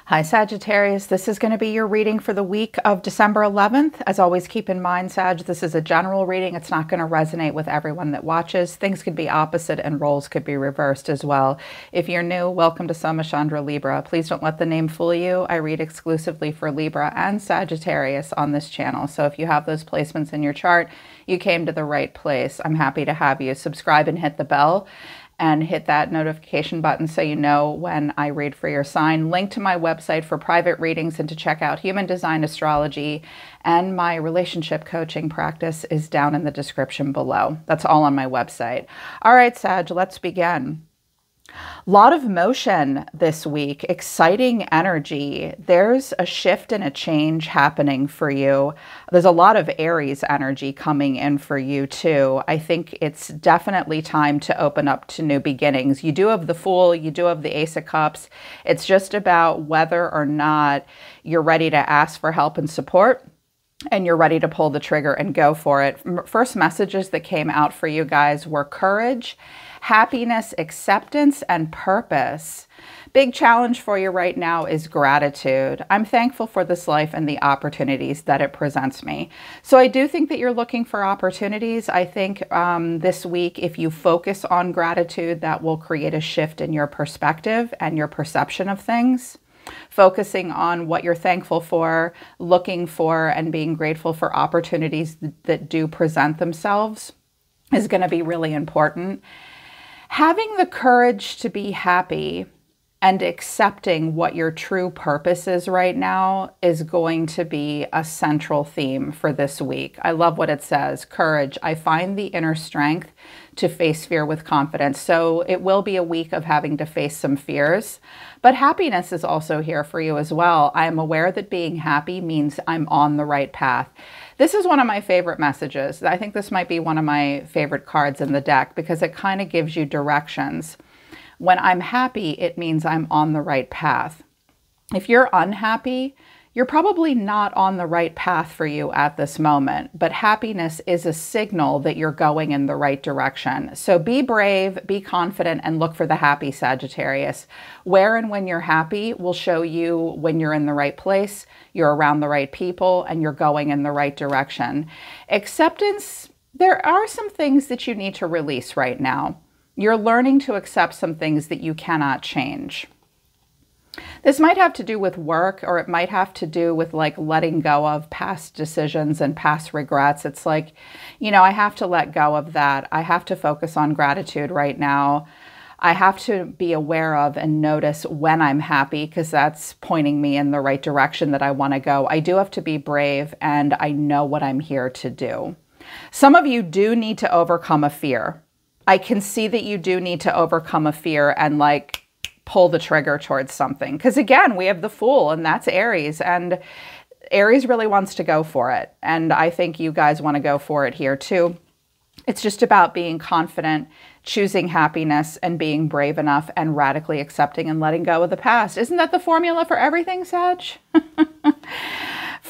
Hi Sagittarius, this is going to be your reading for the week of December 11th. As always, keep in mind, Sag, this is a general reading. It's not going to resonate with everyone that watches. Things could be opposite and roles could be reversed as well. If you're new, welcome to Somachandra Libra. Please don't let the name fool you. I read exclusively for Libra and Sagittarius on this channel. So if you have those placements in your chart, you came to the right place. I'm happy to have you. Subscribe and hit the bell. And hit that notification button so you know when I read for your sign. Link to my website for private readings and to check out human design astrology and my relationship coaching practice is down in the description below. That's all on my website. All right, Sag, let's begin. Lot of motion this week, exciting energy. There's a shift and a change happening for you. There's a lot of Aries energy coming in for you too. I think it's definitely time to open up to new beginnings. You do have the Fool, you do have the Ace of Cups. It's just about whether or not you're ready to ask for help and support and you're ready to pull the trigger and go for it. First messages that came out for you guys were courage, happiness, acceptance, and purpose. Big challenge for you right now is gratitude. I'm thankful for this life and the opportunities that it presents me. So I do think that you're looking for opportunities. I think this week, if you focus on gratitude, that will create a shift in your perspective and your perception of things. Focusing on what you're thankful for, looking for, and being grateful for opportunities that do present themselves is going to be really important. Having the courage to be happy and accepting what your true purpose is right now is going to be a central theme for this week. I love what it says, courage. I find the inner strength to face fear with confidence. So it will be a week of having to face some fears, but happiness is also here for you as well. I am aware that being happy means I'm on the right path. This is one of my favorite messages. I think this might be one of my favorite cards in the deck because it kind of gives you directions. When I'm happy, it means I'm on the right path. If you're unhappy, you're probably not on the right path for you at this moment, but happiness is a signal that you're going in the right direction. So be brave, be confident, and look for the happy, Sagittarius. Where and when you're happy will show you when you're in the right place, you're around the right people, and you're going in the right direction. Acceptance, there are some things that you need to release right now. You're learning to accept some things that you cannot change. This might have to do with work, or it might have to do with like letting go of past decisions and past regrets. It's like, you know, I have to let go of that. I have to focus on gratitude right now. I have to be aware of and notice when I'm happy because that's pointing me in the right direction that I want to go. I do have to be brave and I know what I'm here to do. Some of you do need to overcome a fear. I can see that you do need to overcome a fear and like pull the trigger towards something. Because again, we have the Fool and that's Aries, and Aries really wants to go for it. And I think you guys want to go for it here too. It's just about being confident, choosing happiness, and being brave enough and radically accepting and letting go of the past. Isn't that the formula for everything, Sag?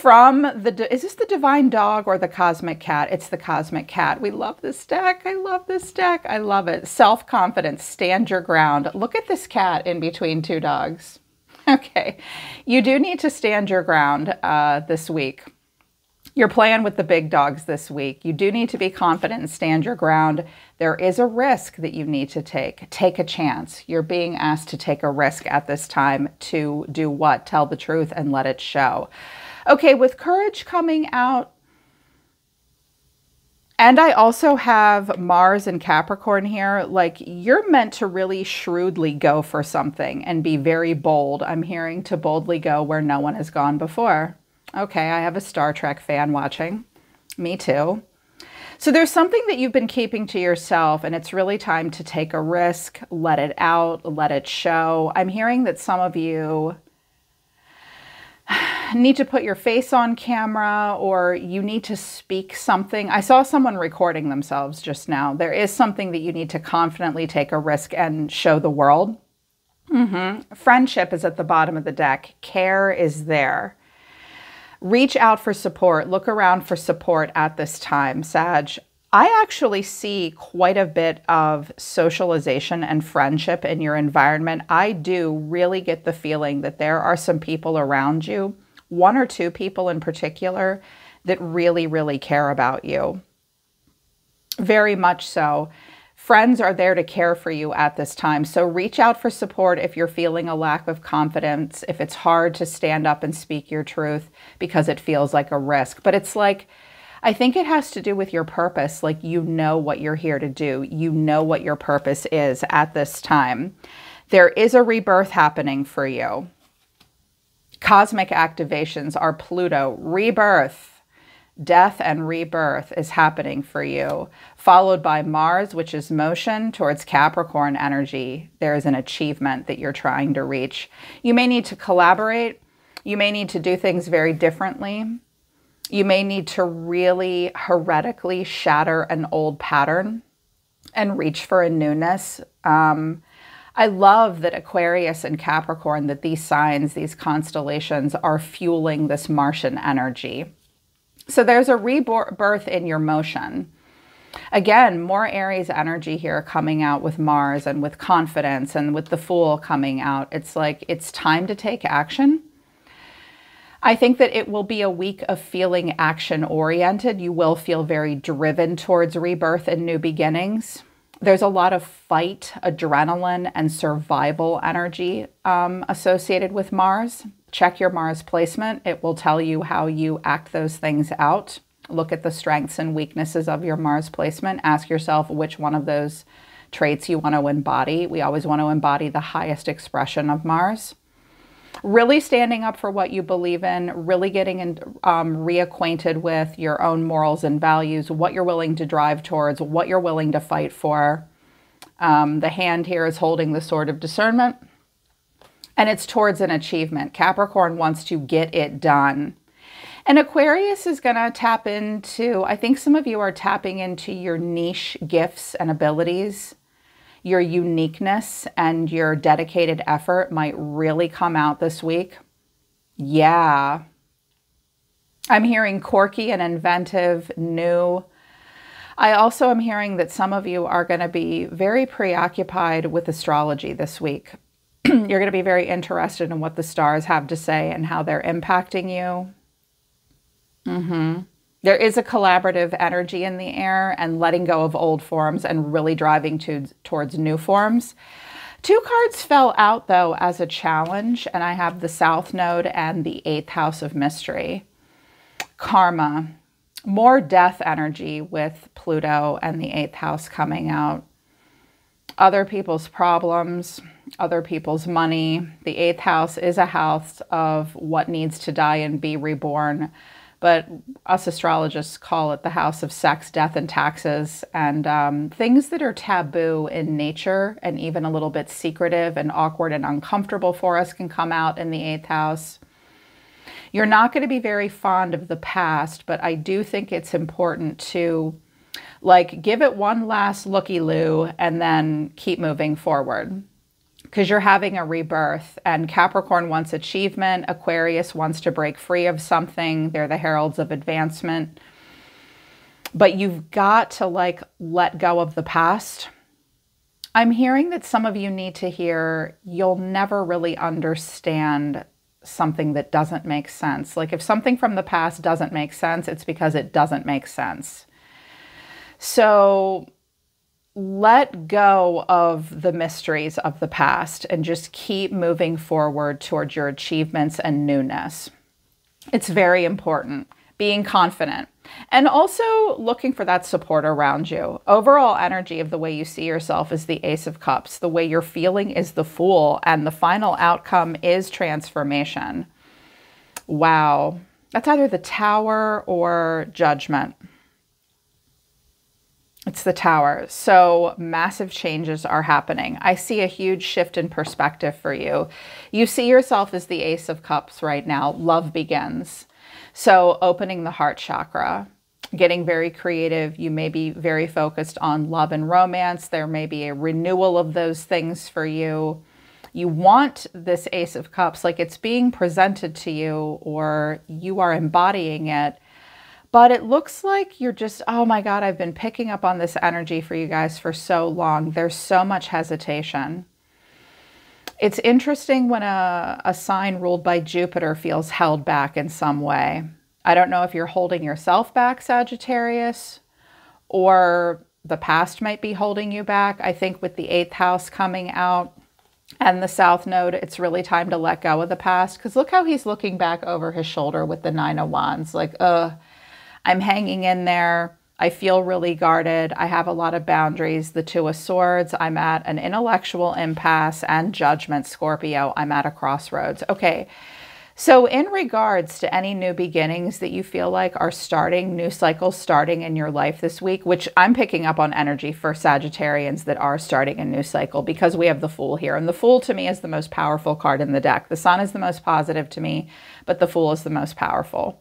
Is this the divine dog or the cosmic cat? It's the cosmic cat. We love this deck. I love this deck. I love it. Self-confidence, stand your ground. Look at this cat in between two dogs. Okay, you do need to stand your ground this week. You're playing with the big dogs this week. You do need to be confident and stand your ground. There is a risk that you need to take. Take a chance. You're being asked to take a risk at this time to do what? Tell the truth and let it show. Okay, with courage coming out, and I also have Mars and Capricorn here, like you're meant to really shrewdly go for something and be very bold. I'm hearing to boldly go where no one has gone before. Okay, I have a Star Trek fan watching. Me too. So there's something that you've been keeping to yourself and it's really time to take a risk, let it out, let it show. I'm hearing that some of you need to put your face on camera or you need to speak something. I saw someone recording themselves just now. There is something that you need to confidently take a risk and show the world. Friendship is at the bottom of the deck. Care is there. Reach out for support. Look around for support at this time, Sag. I actually see quite a bit of socialization and friendship in your environment. I do really get the feeling that there are some people around you, one or two people in particular, that really, really care about you. Very much so. Friends are there to care for you at this time. So reach out for support if you're feeling a lack of confidence, if it's hard to stand up and speak your truth because it feels like a risk. But it's like, I think it has to do with your purpose. Like, you know what you're here to do. You know what your purpose is at this time. There is a rebirth happening for you. Cosmic activations are Pluto. Rebirth. Death and rebirth is happening for you, followed by Mars, which is motion towards Capricorn energy. There is an achievement that you're trying to reach. You may need to collaborate. You may need to do things very differently. You may need to really heretically shatter an old pattern and reach for a newness. I love that Aquarius and Capricorn, that these signs, these constellations are fueling this Martian energy. So there's a rebirth in your motion. Again, more Aries energy here coming out with Mars and with confidence and with the Fool coming out. It's like, it's time to take action. I think that it will be a week of feeling action-oriented. You will feel very driven towards rebirth and new beginnings. There's a lot of fight, adrenaline, and survival energy associated with Mars. Check your Mars placement. It will tell you how you act those things out. Look at the strengths and weaknesses of your Mars placement. Ask yourself which one of those traits you want to embody. We always want to embody the highest expression of Mars. Really standing up for what you believe in, really getting reacquainted with your own morals and values, what you're willing to drive towards, what you're willing to fight for. The hand here is holding the sword of discernment, and it's towards an achievement. Capricorn wants to get it done. And Aquarius is going to tap into, I think some of you are tapping into your niche gifts and abilities. Your uniqueness and your dedicated effort might really come out this week. Yeah. I'm hearing quirky and inventive, new. I also am hearing that some of you are going to be very preoccupied with astrology this week. You're going to be very interested in what the stars have to say and how they're impacting you. There is a collaborative energy in the air and letting go of old forms and really driving towards new forms. Two cards fell out, though, as a challenge, and I have the South Node and the 8th house of mystery. Karma. More death energy with Pluto and the 8th house coming out. Other people's problems, other people's money. The 8th house is a house of what needs to die and be reborn. But us astrologists call it the house of sex, death, and taxes, and things that are taboo in nature and even a little bit secretive and awkward and uncomfortable for us can come out in the 8th house. You're not going to be very fond of the past, but I do think it's important to, like, give it one last looky-loo and then keep moving forward. Because you're having a rebirth, and Capricorn wants achievement. Aquarius wants to break free of something. They're the heralds of advancement. But you've got to, like, let go of the past. I'm hearing that some of you need to hear you'll never really understand something that doesn't make sense. Like, if something from the past doesn't make sense, it's because it doesn't make sense. So let go of the mysteries of the past and just keep moving forward towards your achievements and newness. It's very important. Being confident and also looking for that support around you. Overall energy of the way you see yourself is the Ace of Cups. The way you're feeling is the Fool, and the final outcome is transformation. Wow. That's either the Tower or Judgment. It's the Tower. So massive changes are happening. I see a huge shift in perspective for you. You see yourself as the Ace of Cups right now. Love begins. So opening the heart chakra, getting very creative. You may be very focused on love and romance. There may be a renewal of those things for you. You want this Ace of Cups, like it's being presented to you or you are embodying it. But it looks like you're just, oh my God, I've been picking up on this energy for you guys for so long. There's so much hesitation. It's interesting when a sign ruled by Jupiter feels held back in some way. I don't know if you're holding yourself back, Sagittarius, or the past might be holding you back. I think with the 8th house coming out and the South Node, it's really time to let go of the past. Because look how he's looking back over his shoulder with the 9 of Wands. Like, I'm hanging in there. I feel really guarded. I have a lot of boundaries. The 2 of Swords. I'm at an intellectual impasse, and Judgment, Scorpio. I'm at a crossroads. Okay. So in regards to any new beginnings that you feel like are starting, new cycles starting in your life this week, which I'm picking up on energy for Sagittarians that are starting a new cycle, because we have the Fool here. And the Fool to me is the most powerful card in the deck. The Sun is the most positive to me, but the Fool is the most powerful.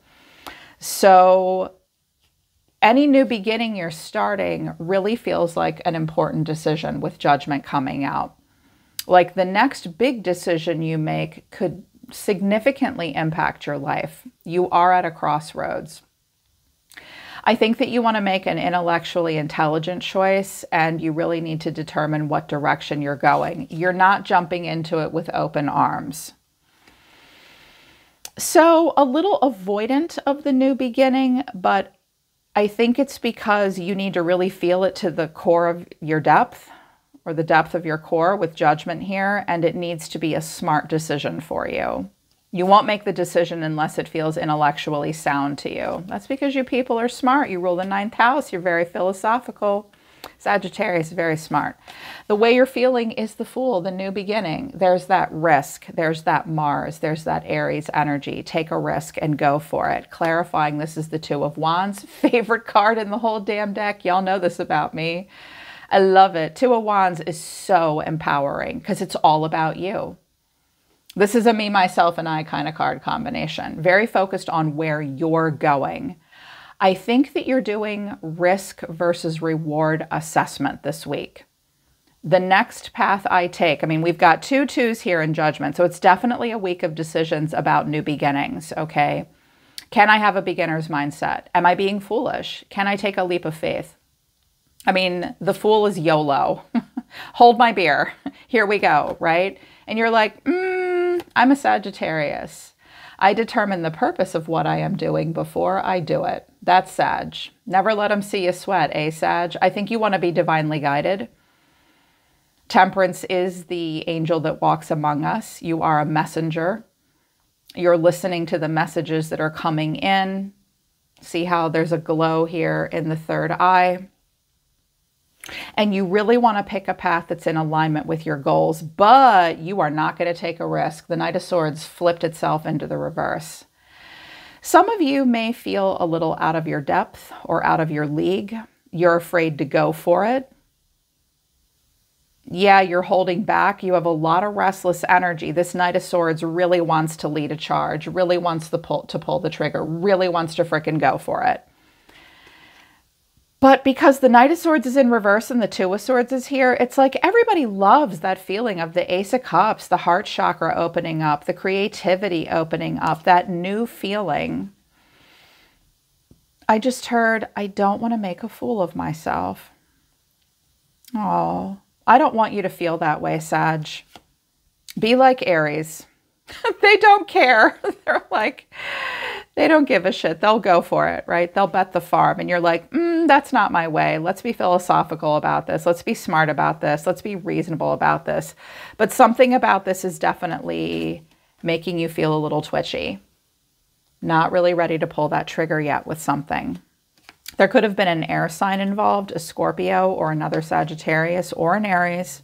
So any new beginning you're starting really feels like an important decision with Judgment coming out. Like the next big decision you make could significantly impact your life. You are at a crossroads. I think that you want to make an intellectually intelligent choice, and you really need to determine what direction you're going. You're not jumping into it with open arms. So a little avoidant of the new beginning, but I think it's because you need to really feel it to the core of your depth, or the depth of your core with Judgment here, and it needs to be a smart decision for you. You won't make the decision unless it feels intellectually sound to you. That's because you people are smart. You rule the 9th house. You're very philosophical. Sagittarius is very smart. The way you're feeling is the Fool, the new beginning. There's that risk. There's that Mars. There's that Aries energy. Take a risk and go for it. Clarifying, this is the 2 of Wands. Favorite card in the whole damn deck. Y'all know this about me. I love it. 2 of Wands is so empowering because it's all about you. This is a me, myself, and I kind of card combination. Very focused on where you're going. I think that you're doing risk versus reward assessment this week. The next path I take, I mean, we've got 2 2s here in Judgment, so it's definitely a week of decisions about new beginnings, okay? Can I have a beginner's mindset? Am I being foolish? Can I take a leap of faith? I mean, the Fool is YOLO. Hold my beer. Here we go, right? And you're like, I'm a Sagittarius. I determine the purpose of what I am doing before I do it. That's Sag. Never let them see you sweat, eh, Sag? I think you want to be divinely guided. Temperance is the angel that walks among us. You are a messenger. You're listening to the messages that are coming in. See how there's a glow here in the 3rd eye. And you really want to pick a path that's in alignment with your goals, but you are not going to take a risk. The Knight of Swords flipped itself into the reverse. Some of you may feel a little out of your depth or out of your league. You're afraid to go for it. Yeah, you're holding back. You have a lot of restless energy. This Knight of Swords really wants to lead a charge, really wants to pull the trigger, really wants to frickin' go for it. But because the Knight of Swords is in reverse and the 2 of Swords is here, it's like everybody loves that feeling of the Ace of Cups, the heart chakra opening up, the creativity opening up, that new feeling. I just heard, I don't want to make a fool of myself. Oh, I don't want you to feel that way, Sag. Be like Aries. They don't care. They're like, they don't give a shit. They'll go for it, right? They'll bet the farm. And you're like, that's not my way. Let's be philosophical about this. Let's be smart about this. Let's be reasonable about this. But something about this is definitely making you feel a little twitchy. Not really ready to pull that trigger yet with something. There could have been an air sign involved, a Scorpio or another Sagittarius or an Aries.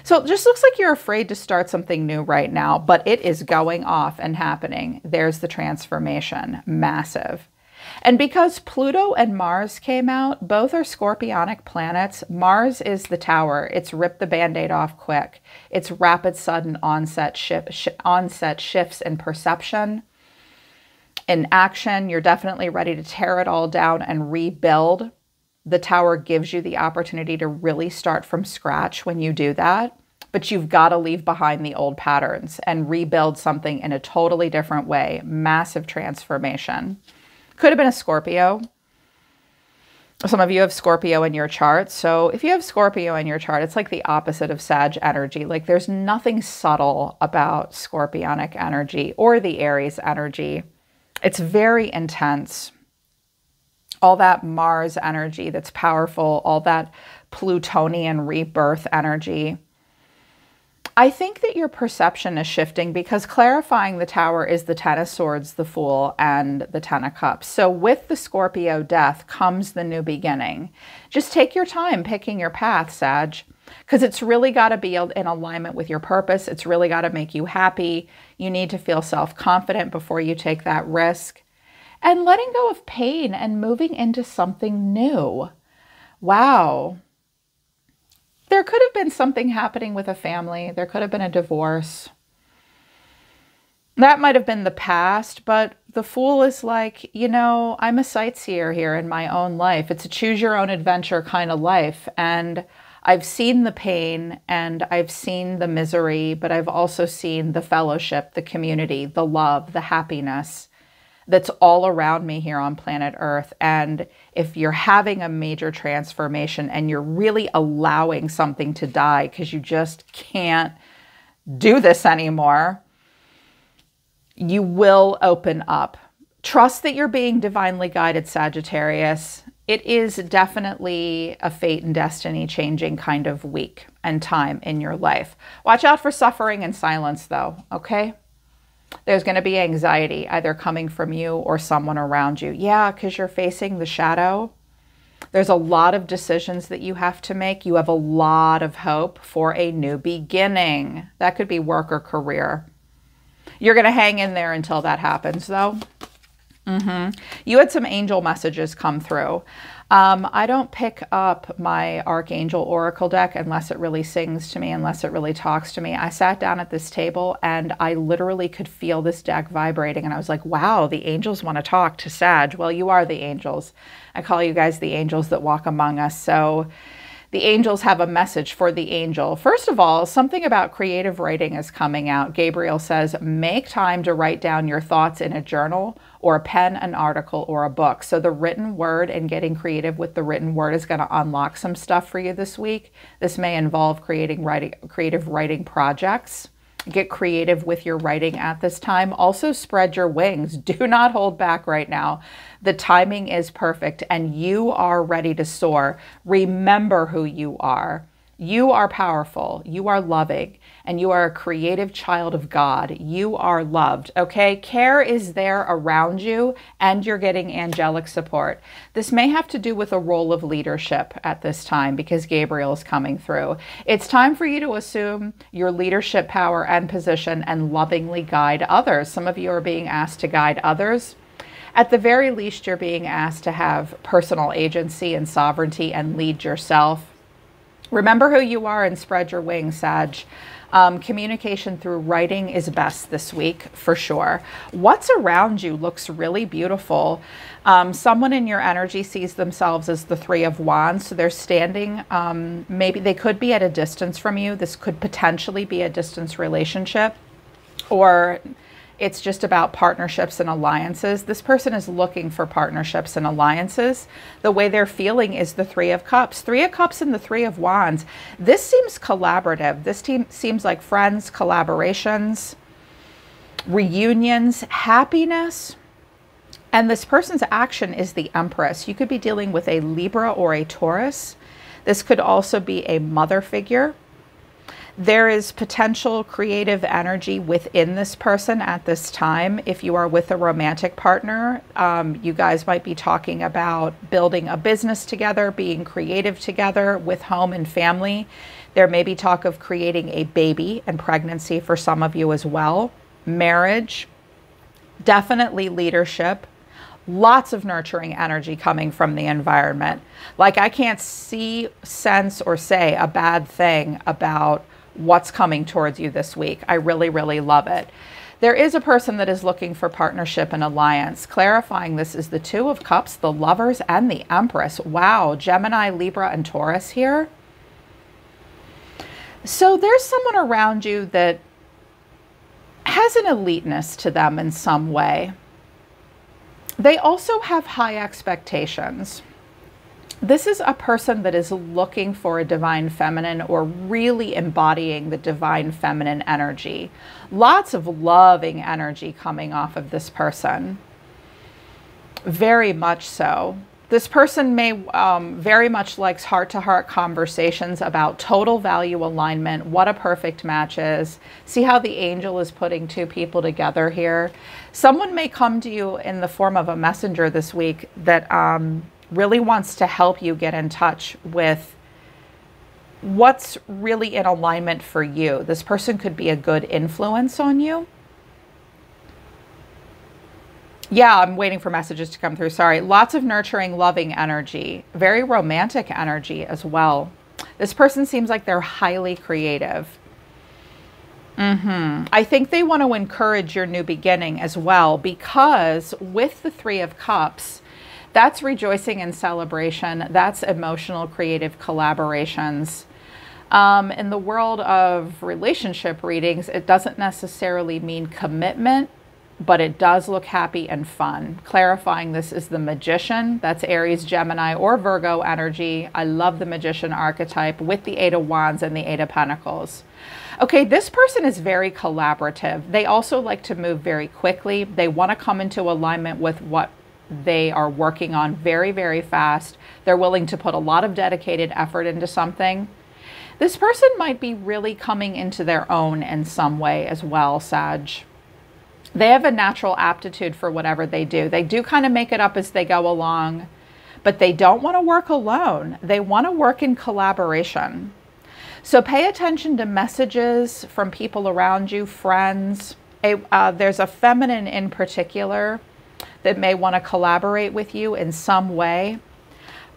So it just looks like you're afraid to start something new right now, but it is going off and happening. There's the transformation, massive. And because Pluto and Mars came out, both are scorpionic planets. Mars is the tower. It's rip the Band-Aid off quick. It's rapid, sudden onset shifts in perception. In action, you're definitely ready to tear it all down and rebuild. The tower gives you the opportunity to really start from scratch when you do that, but you've got to leave behind the old patterns and rebuild something in a totally different way. Massive transformation. Could have been a Scorpio. Some of you have Scorpio in your chart. So if you have Scorpio in your chart, it's like the opposite of Sag energy. Like there's nothing subtle about Scorpionic energy or the Aries energy. It's very intense. All that Mars energy that's powerful, all that Plutonian rebirth energy. I think that your perception is shifting because clarifying the Tower is the Ten of Swords, the Fool, and the Ten of Cups. So with the Scorpio death comes the new beginning. Just take your time picking your path, Sag, because it's really got to be in alignment with your purpose. It's really got to make you happy. You need to feel self-confident before you take that risk. And letting go of pain and moving into something new. Wow. There could have been something happening with a family. There could have been a divorce. That might have been the past, but the Fool is like, you know, I'm a sightseer here in my own life. It's a choose your own adventure kind of life. And I've seen the pain and I've seen the misery, but I've also seen the fellowship, the community, the love, the happiness that's all around me here on planet Earth. And if you're having a major transformation and you're really allowing something to die because you just can't do this anymore, you will open up. Trust that you're being divinely guided, Sagittarius. It is definitely a fate and destiny changing kind of week and time in your life. Watch out for suffering and silence though, okay? There's going to be anxiety either coming from you or someone around you. Yeah, because you're facing the shadow. There's a lot of decisions that you have to make. You have a lot of hope for a new beginning. That could be work or career. You're going to hang in there until that happens, though. You had some angel messages come through. I don't pick up my Archangel Oracle deck unless it really sings to me, unless it really talks to me. I sat down at this table and I literally could feel this deck vibrating. And I was like, wow, the angels want to talk to Sag. Well, you are the angels. I call you guys the angels that walk among us. So the angels have a message for the angel. First of all, something about creative writing is coming out. Gabriel says, make time to write down your thoughts in a journal or a pen, an article, or a book. So the written word and getting creative with the written word is going to unlock some stuff for you this week. This may involve creative writing projects. Get creative with your writing at this time. Also spread your wings. Do not hold back right now. The timing is perfect and you are ready to soar. Remember who you are. You are powerful. You are loving and you are a creative child of God. You are loved. Okay. Care is there around you and you're getting angelic support. This may have to do with a role of leadership at this time because Gabriel is coming through. It's time for you to assume your leadership power and position and lovingly guide others. Some of you are being asked to guide others. At the very least, you're being asked to have personal agency and sovereignty and lead yourself. Remember who you are and spread your wings, Sag. Communication through writing is best this week, for sure. What's around you looks really beautiful. Someone in your energy sees themselves as the Three of Wands. So they're standing, maybe they could be at a distance from you. This could potentially be a distance relationship, or it's just about partnerships and alliances. This person is looking for partnerships and alliances. The way they're feeling is the Three of Cups. Three of Cups and the Three of Wands. This seems collaborative. This team seems like friends, collaborations, reunions, happiness. And this person's action is the Empress. You could be dealing with a Libra or a Taurus. This could also be a mother figure. There is potential creative energy within this person at this time. If you are with a romantic partner, you guys might be talking about building a business together, being creative together with home and family. There may be talk of creating a baby and pregnancy for some of you as well. Marriage, definitely leadership. Lots of nurturing energy coming from the environment. Like I can't see, sense, or say a bad thing about what's coming towards you this week. I really, really love it. There is a person that is looking for partnership and alliance. Clarifying this is the Two of Cups, the Lovers, and the Empress. Wow, Gemini, Libra, and Taurus here. So there's someone around you that has an eliteness to them in some way. They also have high expectations. This is a person that is looking for a divine feminine or really embodying the divine feminine energy. Lots of loving energy coming off of this person. Very much so. This person may very much likes heart-to-heart conversations about total value alignment, what a perfect match is. See how the angel is putting two people together here? Someone may come to you in the form of a messenger this week that really wants to help you get in touch with what's really in alignment for you. This person could be a good influence on you. Yeah, I'm waiting for messages to come through. Sorry. Lots of nurturing, loving energy. Very romantic energy as well. This person seems like they're highly creative. I think they want to encourage your new beginning as well, because with the Three of Cups, that's rejoicing and celebration. That's emotional, creative collaborations. In the world of relationship readings, it doesn't necessarily mean commitment, but it does look happy and fun. Clarifying, this is the Magician. That's Aries, Gemini, or Virgo energy. I love the Magician archetype with the Eight of Wands and the Eight of Pentacles. Okay, this person is very collaborative. They also like to move very quickly. They want to come into alignment with what they are working on very, very fast. They're willing to put a lot of dedicated effort into something. This person might be really coming into their own in some way as well, Sag. They have a natural aptitude for whatever they do. They do kind of make it up as they go along, but they don't want to work alone. They want to work in collaboration. So pay attention to messages from people around you, friends. There's a feminine in particular that may want to collaborate with you in some way.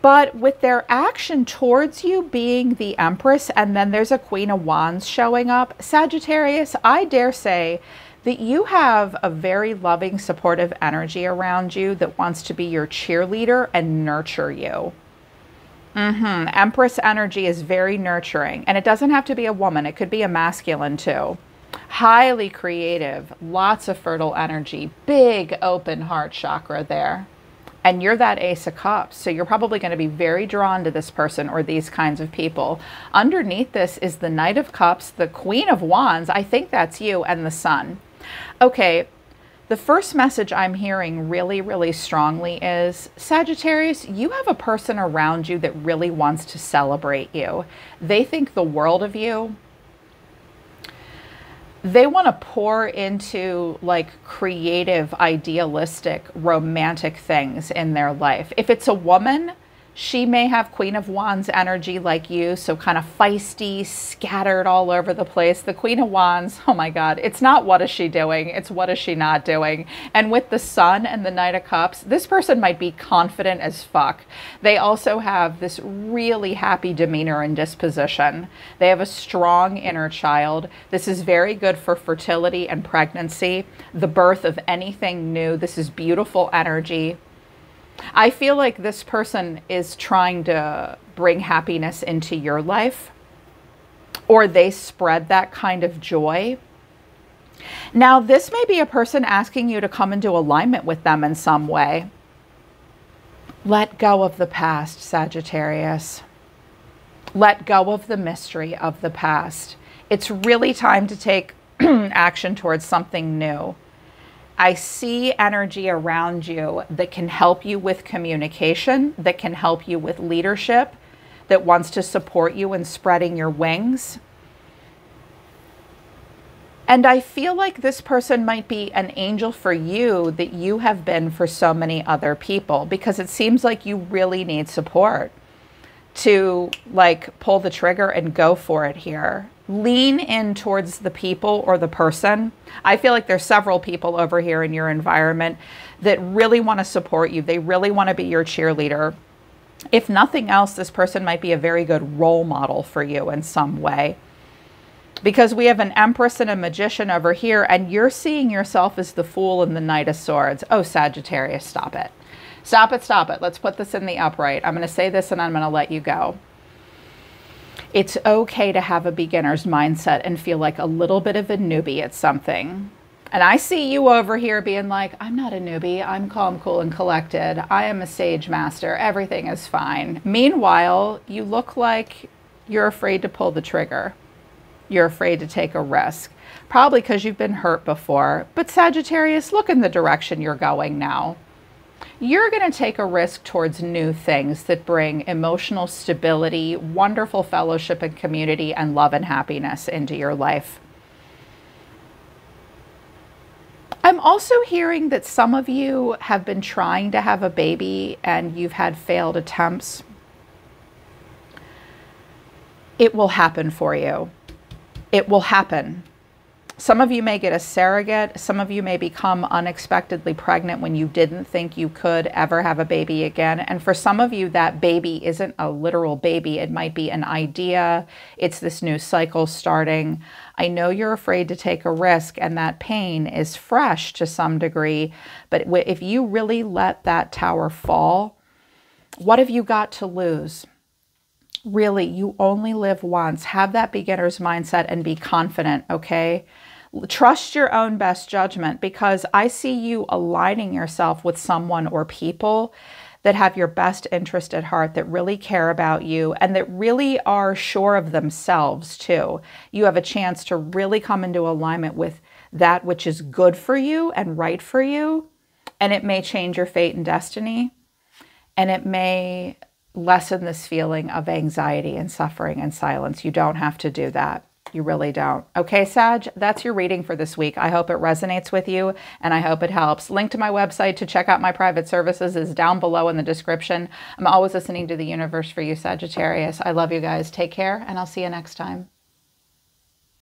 But with their action towards you being the Empress, and then there's a Queen of Wands showing up, Sagittarius, I dare say that you have a very loving, supportive energy around you that wants to be your cheerleader and nurture you. Empress energy is very nurturing, and it doesn't have to be a woman. It could be a masculine too. Highly creative, lots of fertile energy, big open heart chakra there. And you're that Ace of Cups, so you're probably going to be very drawn to this person or these kinds of people. Underneath this is the Knight of Cups, the Queen of Wands, I think that's you, and the Sun. Okay, the first message I'm hearing really, really strongly is, Sagittarius, you have a person around you that really wants to celebrate you. They think the world of you. They want to pour into like creative, idealistic, romantic things in their life. If it's a woman, she may have Queen of Wands energy like you, so kind of feisty, scattered all over the place. The Queen of Wands, oh my God, it's not what is she doing, it's what is she not doing. And with the Sun and the Knight of Cups, this person might be confident as fuck. They also have this really happy demeanor and disposition. They have a strong inner child. This is very good for fertility and pregnancy, the birth of anything new. This is beautiful energy. I feel like this person is trying to bring happiness into your life, or they spread that kind of joy. Now, this may be a person asking you to come into alignment with them in some way. Let go of the past, Sagittarius. Let go of the mystery of the past. It's really time to take action towards something new. I see energy around you that can help you with communication, that can help you with leadership, that wants to support you in spreading your wings. And I feel like this person might be an angel for you that you have been for so many other people, because it seems like you really need support to like pull the trigger and go for it here. Lean in towards the people or the person. I feel like there's several people over here in your environment that really want to support you. They really want to be your cheerleader. If nothing else, this person might be a very good role model for you in some way. Because we have an Empress and a Magician over here, and you're seeing yourself as the Fool and the Knight of Swords. Oh, Sagittarius, stop it. Stop it, stop it. Let's put this in the upright. I'm going to say this and I'm going to let you go. It's okay to have a beginner's mindset and feel like a little bit of a newbie at something. And I see you over here being like, I'm not a newbie. I'm calm, cool, and collected. I am a sage master. Everything is fine. Meanwhile, you look like you're afraid to pull the trigger. You're afraid to take a risk. Probably because you've been hurt before. But Sagittarius, look in the direction you're going now. You're going to take a risk towards new things that bring emotional stability, wonderful fellowship and community, and love and happiness into your life. I'm also hearing that some of you have been trying to have a baby and you've had failed attempts. It will happen for you. It will happen. Some of you may get a surrogate. Some of you may become unexpectedly pregnant when you didn't think you could ever have a baby again. And for some of you, that baby isn't a literal baby. It might be an idea. It's this new cycle starting. I know you're afraid to take a risk, and that pain is fresh to some degree. But if you really let that tower fall, what have you got to lose? Really, you only live once. Have that beginner's mindset and be confident, okay? Trust your own best judgment, because I see you aligning yourself with someone or people that have your best interest at heart, that really care about you, and that really are sure of themselves too. You have a chance to really come into alignment with that which is good for you and right for you, and it may change your fate and destiny, and it may lessen this feeling of anxiety and suffering and silence. You don't have to do that. You really don't. Okay, Sag, that's your reading for this week. I hope it resonates with you, and I hope it helps. Link to my website to check out my private services is down below in the description. I'm always listening to the universe for you, Sagittarius. I love you guys. Take care, and I'll see you next time.